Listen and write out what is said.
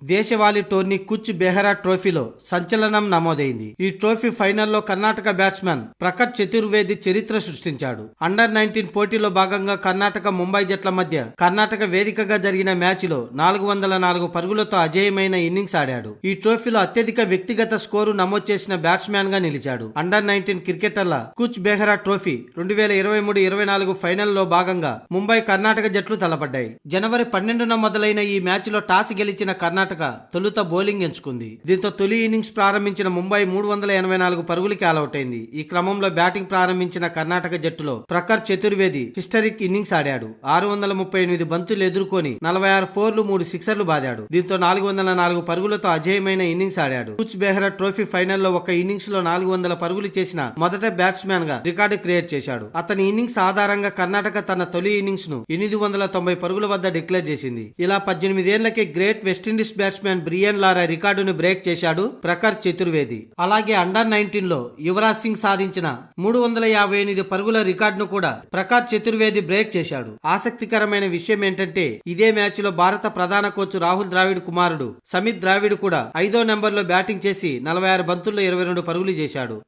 దేశవాళీ టోర్నీ కుచ్ బెహ్రా ట్రోఫీలో సంచలనం నమోదైంది. ఈ ట్రోఫీ ఫైనల్లో కర్ణాటక బ్యాట్స్మన్ ప్రకట్ చతుర్వేది చరిత్ర సృష్టించాడు. అండర్-19 పోటీలో భాగంగా కర్ణాటక ముంబై జట్ల మధ్య కర్ణాటక వేదికగా జరిగిన మ్యాచ్ లో 404 పరుగులతో అజేయమైన ఇన్నింగ్స్ ఆడాడు. ఈ ట్రోఫీలో అత్యధిక వ్యక్తిగత స్కోరు నమోదు చేసిన బ్యాట్స్మన్ గా నిలిచాడు. అండర్-19 క్రికెటర్ల కుచ్ బెహ్రా ట్రోఫీ 2023-24 ఫైనల్లో భాగంగా ముంబై కర్ణాటక జట్లు తలపడ్డాయి. జనవరి 12న మొదలైన ఈ మ్యాచ్ లో టాస్ గెలిచిన కర్ణాటక తొలుత బౌలింగ్ ఎంచుకుంది. దీంతో తొలి ఇన్నింగ్స్ ప్రారంభించిన ముంబై 384 పరుగులకి ఆలౌట్ అయింది. ఈ క్రమంలో బ్యాటింగ్ ప్రారంభించిన కర్ణాటక జట్టులో ప్రఖర్ చతుర్వేది హిస్టరిక్ ఇన్నింగ్స్ ఆడాడు. 638 బంతులు ఎదుర్కొని 46 ఫోర్లు 3 సిక్సర్లు బాదాడు. దీంతో 404 పరుగులతో అజేయమైన ఇన్నింగ్స్ ఆడాడు. కుచ్ బెహ్రా ట్రోఫీ ఫైనల్లో ఒక ఇన్నింగ్స్ లో 400 పరుగులు చేసిన మొదట బ్యాట్స్మన్ గా రికార్డు క్రియేట్ చేశాడు. అతని ఇన్నింగ్స్ ఆధారంగా కర్ణాటక తన తొలి ఇన్నింగ్స్ ను 890 పరుగుల వద్ద డిక్లేర్ చేసింది. ఇలా 18 ఏళ్లకే great West Indies batsman Brian Lara రికార్డును బ్రేక్ చేశాడు ప్రఖర్ చతుర్వేది. అలాగే అండర్-19 లో యువరాజ్ సింగ్ సాధించిన 358 పరుగుల రికార్డును కూడా ప్రఖర్ చతుర్వేది బ్రేక్ చేశాడు. ఆసక్తికరమైన విషయం ఏంటంటే ఇదే మ్యాచ్ లో భారత ప్రధాన కోచ్ రాహుల్ ద్రావిడ్ కుమారుడు సమిత్ ద్రావిడ్ కూడా 5వ నెంబర్ లో బ్యాటింగ్ చేసి 46 బంతుల్లో 22 పరుగులు చేశాడు.